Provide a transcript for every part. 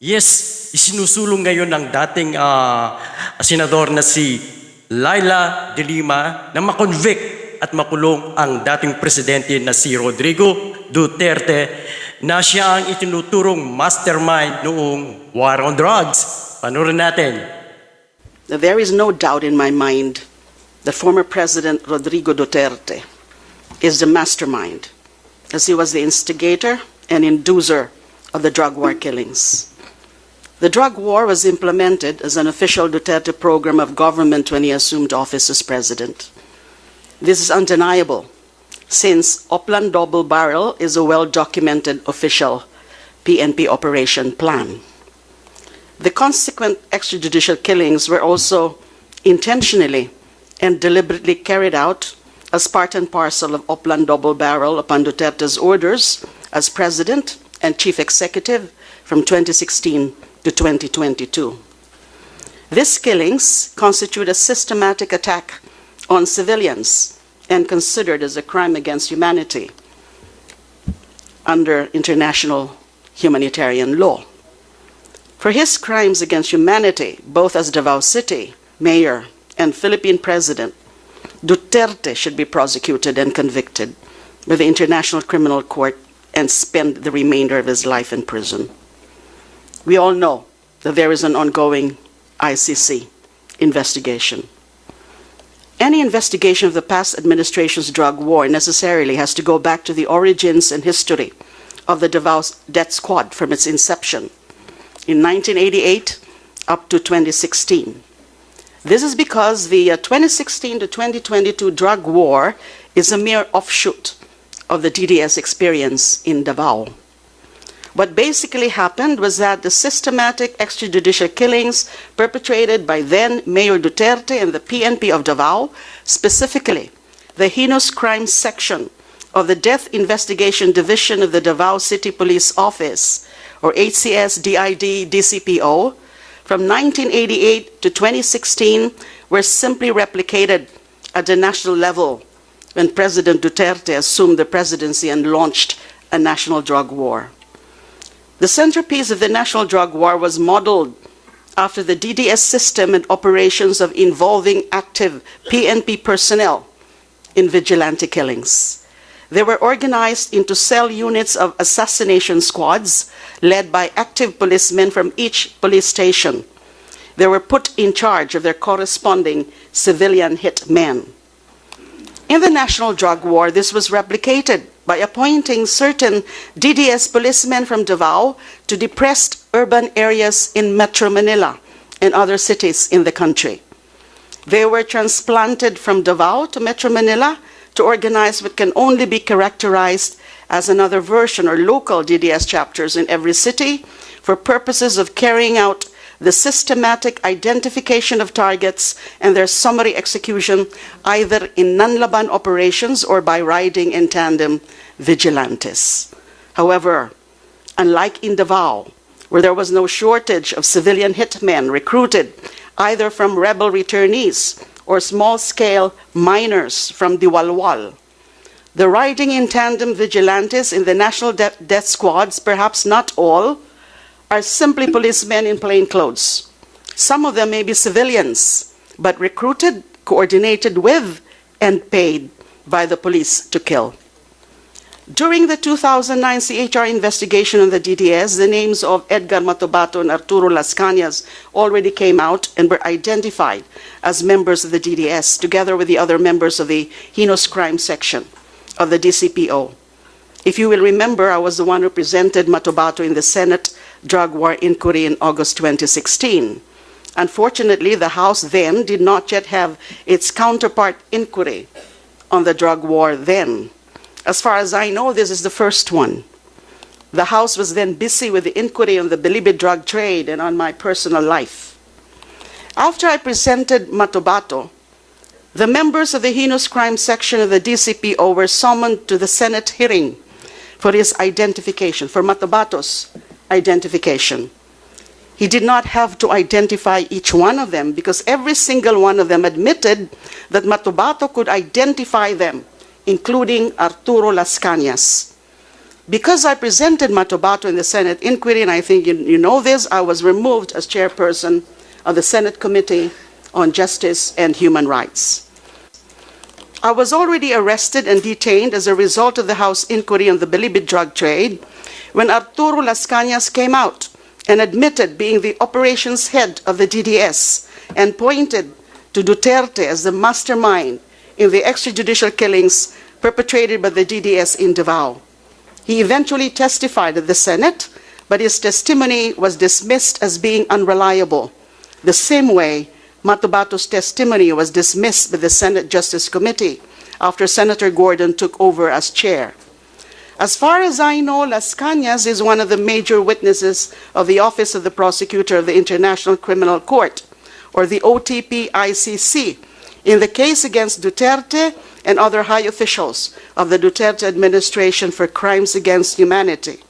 Yes, isinusulong ngayon ng dating senador na si Leila de Lima na makonvict at makulong ang dating presidente na si Rodrigo Duterte na siya ang itinuturong mastermind noong war on drugs. Panoorin natin. There is no doubt in my mind that former President Rodrigo Duterte is the mastermind, as he was the instigator and inducer of the drug war killings. The drug war was implemented as an official Duterte program of government when he assumed office as president. This is undeniable, since Oplan Double Barrel is a well-documented official PNP operation plan. The consequent extrajudicial killings were also intentionally and deliberately carried out as part and parcel of Oplan Double Barrel upon Duterte's orders as president and chief executive from 2016 to 2022. These killings constitute a systematic attack on civilians and considered as a crime against humanity under international humanitarian law. For his crimes against humanity, both as Davao City mayor and Philippine president, Duterte should be prosecuted and convicted by the International Criminal Court and spend the remainder of his life in prison. We all know that there is an ongoing ICC investigation. Any investigation of the past administration's drug war necessarily has to go back to the origins and history of the Davao Death Squad from its inception in 1988 up to 2016. This is because the 2016 to 2022 drug war is a mere offshoot of the DDS experience in Davao. What basically happened was that the systematic extrajudicial killings perpetrated by then Mayor Duterte and the PNP of Davao, specifically the heinous crimes section of the Death Investigation Division of the Davao City Police Office, or HCS-DID DCPO, from 1988 to 2016 were simply replicated at the national level when President Duterte assumed the presidency and launched a national drug war. The centerpiece of the national drug war was modeled after the DDS system and operations of involving active PNP personnel in vigilante killings. They were organized into cell units of assassination squads led by active policemen from each police station. They were put in charge of their corresponding civilian hit men. In the national drug war, this was replicated by appointing certain DDS policemen from Davao to depressed urban areas in Metro Manila and other cities in the country. They were transplanted from Davao to Metro Manila to organize what can only be characterized as another version or local DDS chapters in every city for purposes of carrying out the systematic identification of targets and their summary execution either in non-laban operations or by riding in tandem vigilantes. However, unlike in Davao, where there was no shortage of civilian hitmen recruited either from rebel returnees or small-scale miners from Diwalwal, the riding in tandem vigilantes in the national death squads, perhaps not all, are simply policemen in plain clothes. Some of them may be civilians, but recruited, coordinated with, and paid by the police to kill. During the 2009 CHR investigation on the DDS, the names of Edgar Matobato and Arturo Las Cañas already came out and were identified as members of the DDS, together with the other members of the heinous crime section of the DCPO. If you will remember, I was the one who presented Matobato in the Senate drug war inquiry in August 2016. Unfortunately, the House then did not yet have its counterpart inquiry on the drug war then. As far as I know, this is the first one. The House was then busy with the inquiry on the Bilibid drug trade and on my personal life. After I presented Matobato, the members of the heinous crime section of the DCPO were summoned to the Senate hearing for his identification, for Matobato's identification. He did not have to identify each one of them because every single one of them admitted that Matobato could identify them, including Arturo Las Cañas. Because I presented Matobato in the Senate inquiry, and I think you know this, I was removed as chairperson of the Senate Committee on Justice and Human Rights. I was already arrested and detained as a result of the House inquiry on the Bilibid drug trade when Arturo Las Cañas came out and admitted being the operations head of the DDS and pointed to Duterte as the mastermind in the extrajudicial killings perpetrated by the DDS in Davao. He eventually testified at the Senate, but his testimony was dismissed as being unreliable, the same way Matobato's testimony was dismissed by the Senate Justice Committee after Senator Gordon took over as chair. As far as I know, Las Cañas is one of the major witnesses of the Office of the Prosecutor of the International Criminal Court, or the OTP-ICC, in the case against Duterte and other high officials of the Duterte administration for crimes against humanity.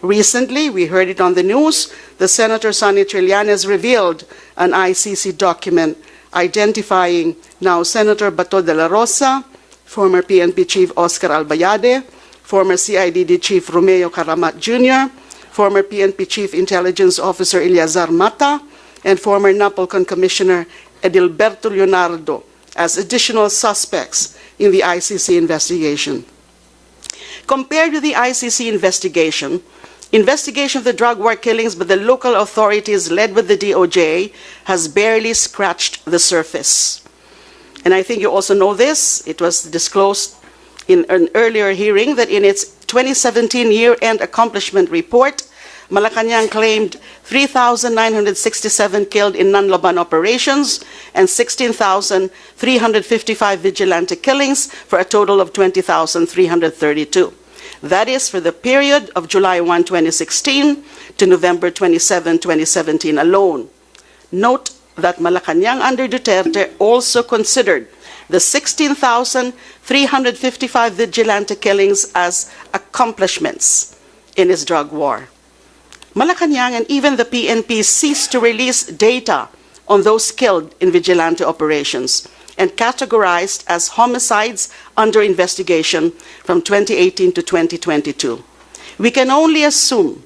Recently, we heard it on the news, the Senator Sonny Trillanes revealed an ICC document identifying now Senator Bato de la Rosa, former PNP Chief Oscar Albayade, former CIDD Chief Romeo Caramat Jr., former PNP Chief Intelligence Officer Eleazar Mata, and former Napolcon Commissioner Edilberto Leonardo as additional suspects in the ICC investigation. Compared to the ICC investigation of the drug war killings by the local authorities led with the DOJ has barely scratched the surface. And I think you also know this. It was disclosed in an earlier hearing that in its 2017 year-end accomplishment report, Malacanang claimed 3,967 killed in non-laban operations and 16,355 vigilante killings for a total of 20,332. That is for the period of July 1, 2016 to November 27, 2017 alone. Note that Malacanang under Duterte also considered the 16,355 vigilante killings as accomplishments in its drug war. Malacanang and even the PNP ceased to release data on those killed in vigilante operations and categorized as homicides under investigation from 2018 to 2022. We can only assume,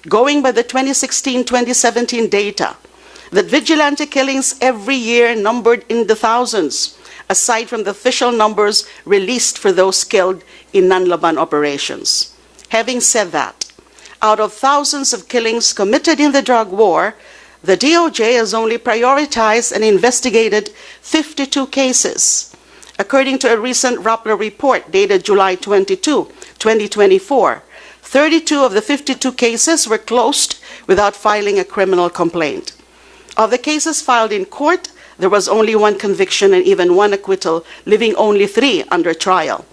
going by the 2016-2017 data, that vigilante killings every year numbered in the thousands, aside from the official numbers released for those killed in non-laban operations. Having said that, out of thousands of killings committed in the drug war, the DOJ has only prioritized and investigated 52 cases. According to a recent Rappler report dated July 22, 2024, 32 of the 52 cases were closed without filing a criminal complaint. Of the cases filed in court, there was only one conviction and even one acquittal, leaving only 3 under trial.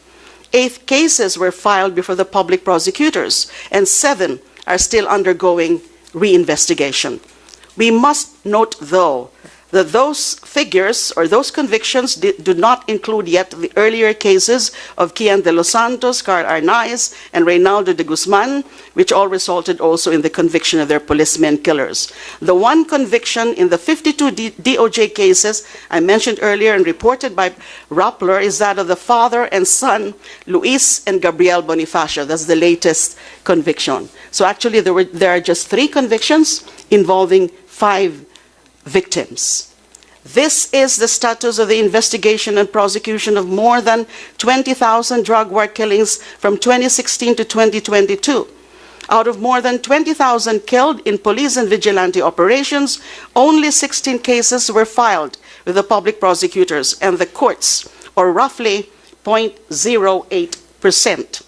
8 cases were filed before the public prosecutors, and 7 are still undergoing reinvestigation. We must note, though, that those figures or those convictions do not include yet the earlier cases of Kian de los Santos, Carl Arnaiz, and Reynaldo de Guzman, which all resulted also in the conviction of their policemen killers. The one conviction in the 52 DOJ cases I mentioned earlier and reported by Rappler is that of the father and son, Luis and Gabriel Bonifacio. That's the latest conviction. So actually there are just 3 convictions involving 5 victims. This is the status of the investigation and prosecution of more than 20,000 drug war killings from 2016 to 2022. Out of more than 20,000 killed in police and vigilante operations, only 16 cases were filed with the public prosecutors and the courts, or roughly 0.08%.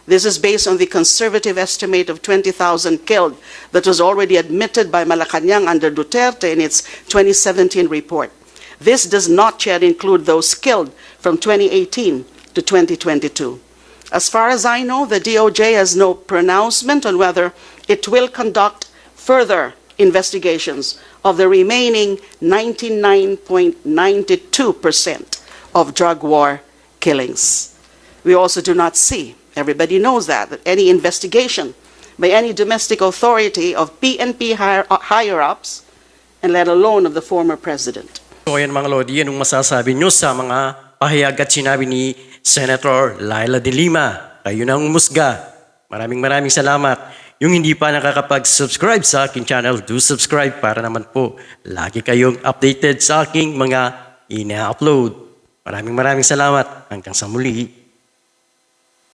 This is based on the conservative estimate of 20,000 killed that was already admitted by Malacanang under Duterte in its 2017 report. This does not yet include those killed from 2018 to 2022. As far as I know, the DOJ has no pronouncement on whether it will conduct further investigations of the remaining 99.92% of drug war killings. We also do not see, everybody knows that any investigation by any domestic authority of PNP higher-ups, and let alone of the former president. So ayan mga Lodi, anong masasabi nyo sa mga pahayag at sinabi ni Senator Leila de Lima? Kayo nang umusga. Maraming salamat. Yung hindi pa nakakapag-subscribe sa aking channel, do subscribe para naman po lagi kayong updated sa aking mga ina-upload. Maraming salamat. Hanggang sa muli.